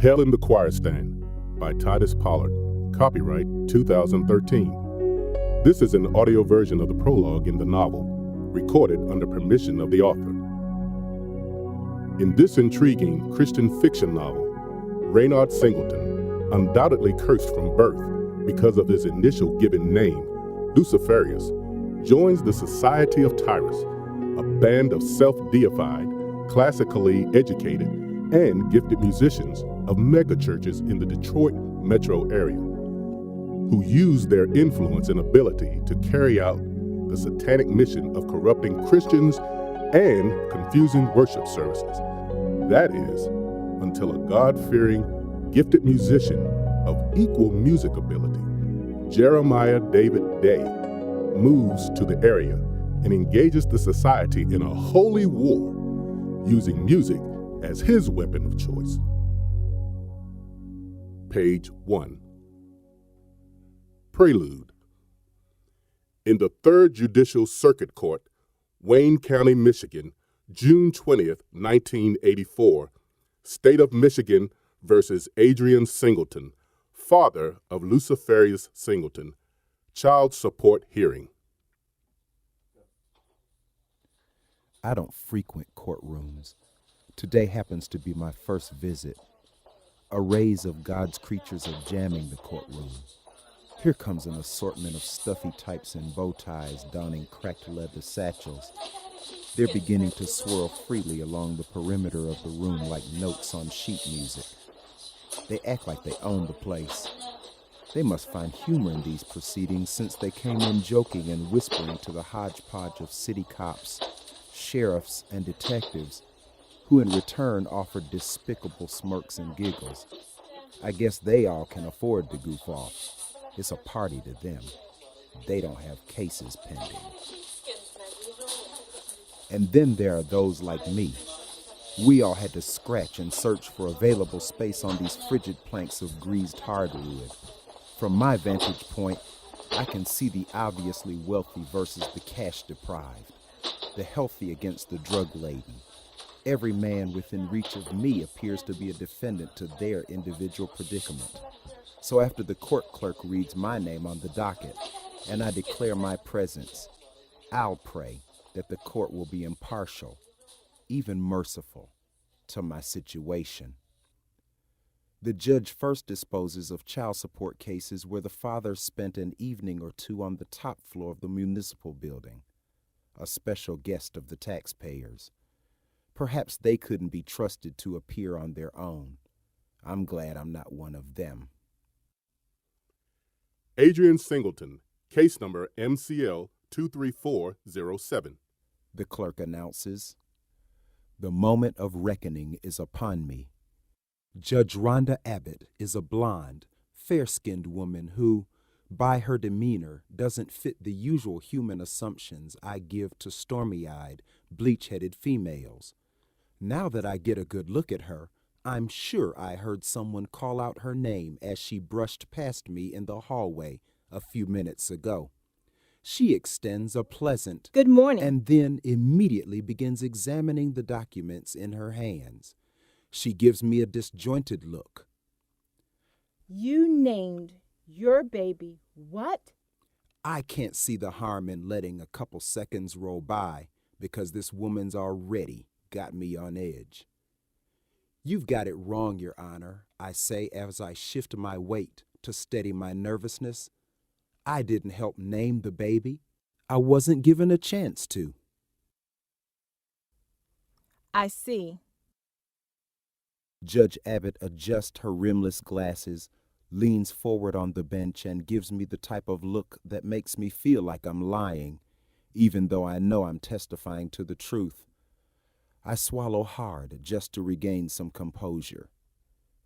Hell in the Choirstand by Titus Pollard. Copyright 2013. This is an audio version of the prologue in the novel, recorded under permission of the author. In this intriguing Christian fiction novel, Reynard Singleton, undoubtedly cursed from birth because of his initial given name, Luciferius, joins the Society of Tyrus, a band of self-deified, classically educated, and gifted musicians of megachurches in the Detroit metro area, who use their influence and ability to carry out the satanic mission of corrupting Christians and confusing worship services. That is, until a God-fearing, gifted musician of equal music ability, Jeremiah David Day, moves to the area and engages the society in a holy war, using music as his weapon of choice. Page 1. Prelude. In the 3rd Judicial Circuit Court, Wayne County, Michigan, June 20th, 1984, State of Michigan versus Adrian Singleton, father of Luciferius Singleton, child support hearing. I don't frequent courtrooms. Today happens to be my first visit. Arrays of God's creatures are jamming the courtroom. Here comes an assortment of stuffy types in bow ties donning cracked leather satchels. They're beginning to swirl freely along the perimeter of the room like notes on sheet music. They act like they own the place. They must find humor in these proceedings since they came in joking and whispering to the hodgepodge of city cops, sheriffs, and detectives, who in return offered despicable smirks and giggles. I guess they all can afford to goof off. It's a party to them. They don't have cases pending. And then there are those like me. We all had to scratch and search for available space on these frigid planks of greased hardwood. From my vantage point, I can see the obviously wealthy versus the cash-deprived, the healthy against the drug-laden. Every man within reach of me appears to be a defendant to their individual predicament. So after the court clerk reads my name on the docket and I declare my presence, I'll pray that the court will be impartial, even merciful, to my situation. The judge first disposes of child support cases where the father spent an evening or two on the top floor of the municipal building, a special guest of the taxpayers. Perhaps they couldn't be trusted to appear on their own. I'm glad I'm not one of them. Adrian Singleton, case number MCL 23407. The clerk announces. The moment of reckoning is upon me. Judge Rhonda Abbott is a blonde, fair-skinned woman who, by her demeanor, doesn't fit the usual human assumptions I give to stormy-eyed, bleach-headed females. Now that I get a good look at her, I'm sure I heard someone call out her name as she brushed past me in the hallway a few minutes ago. She extends a pleasant "Good morning," and then immediately begins examining the documents in her hands. She gives me a disjointed look. "You named your baby what?" I can't see the harm in letting a couple seconds roll by because this woman's already got me on edge. You've got it wrong, Your Honor, I say as I shift my weight to steady my nervousness. I didn't help name the baby. I wasn't given a chance to. "I see." Judge Abbott adjusts her rimless glasses, leans forward on the bench, and gives me the type of look that makes me feel like I'm lying, even though I know I'm testifying to the truth. I swallow hard just to regain some composure.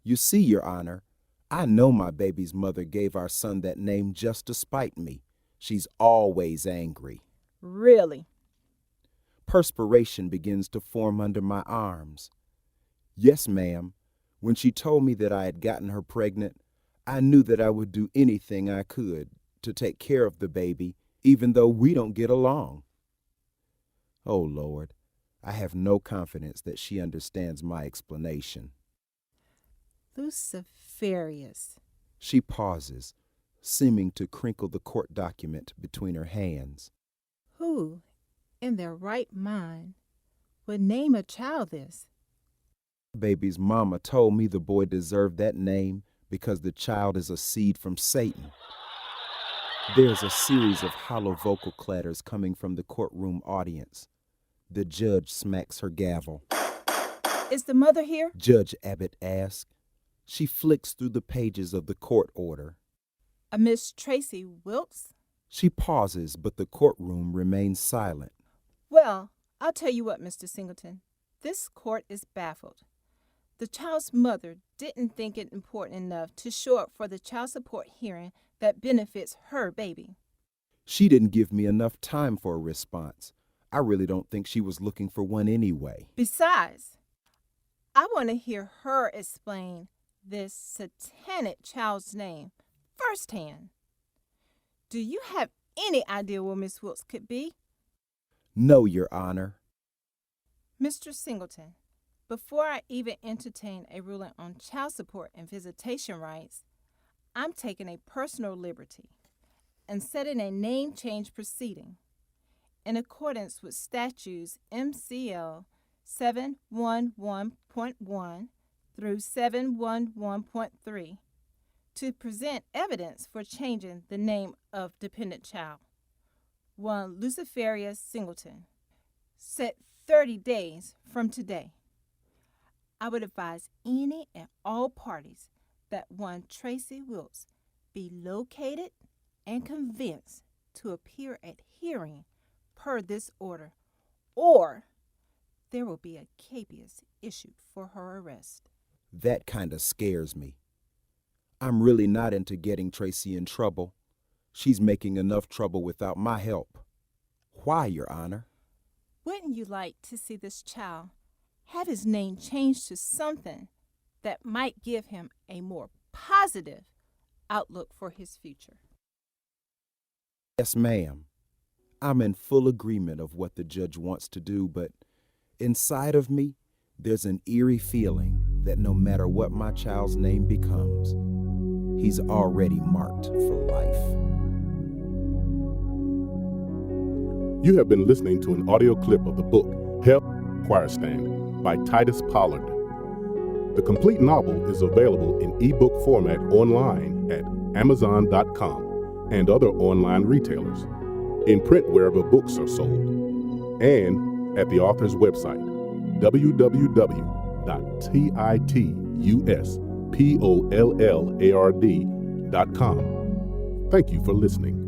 You see, Your Honor, I know my baby's mother gave our son that name just to spite me. She's always angry. "Really?" Perspiration begins to form under my arms. Yes, ma'am. When she told me that I had gotten her pregnant, I knew that I would do anything I could to take care of the baby, even though we don't get along. Oh, Lord. I have no confidence that she understands my explanation. Luciferius. She pauses, seeming to crinkle the court document between her hands. Who, in their right mind, would name a child this? Baby's mama told me the boy deserved that name because the child is a seed from Satan. There's a series of hollow vocal clatters coming from the courtroom audience. The judge smacks her gavel. Is the mother here? Judge Abbott asks. She flicks through the pages of the court order. A Miss Tracy Wilkes? She pauses, but the courtroom remains silent. Well, I'll tell you what, Mr. Singleton. This court is baffled. The child's mother didn't think it important enough to show up for the child support hearing that benefits her baby. She didn't give me enough time for a response. I really don't think she was looking for one anyway. Besides, I want to hear her explain this satanic child's name firsthand. Do you have any idea where Miss Wilkes could be? No, Your Honor. Mr. Singleton, before I even entertain a ruling on child support and visitation rights, I'm taking a personal liberty and setting a name change proceeding in accordance with statutes MCL 711.1 through 711.3 to present evidence for changing the name of dependent child. One Luciferius Singleton, set 30 days from today. I would advise any and all parties that one Tracy Wilkes be located and convinced to appear at hearing per this order, or there will be a capias issued for her arrest. That kind of scares me. I'm really not into getting Tracy in trouble. She's making enough trouble without my help. Why, Your Honor? Wouldn't you like to see this child have his name changed to something that might give him a more positive outlook for his future? Yes, ma'am. I'm in full agreement of what the judge wants to do, but inside of me, there's an eerie feeling that no matter what my child's name becomes, he's already marked for life. You have been listening to an audio clip of the book, Hell, Choirstand, by Titus Pollard. The complete novel is available in ebook format online at Amazon.com and other online retailers, in print wherever books are sold, and at the author's website, www.tituspolllard.com. Thank you for listening.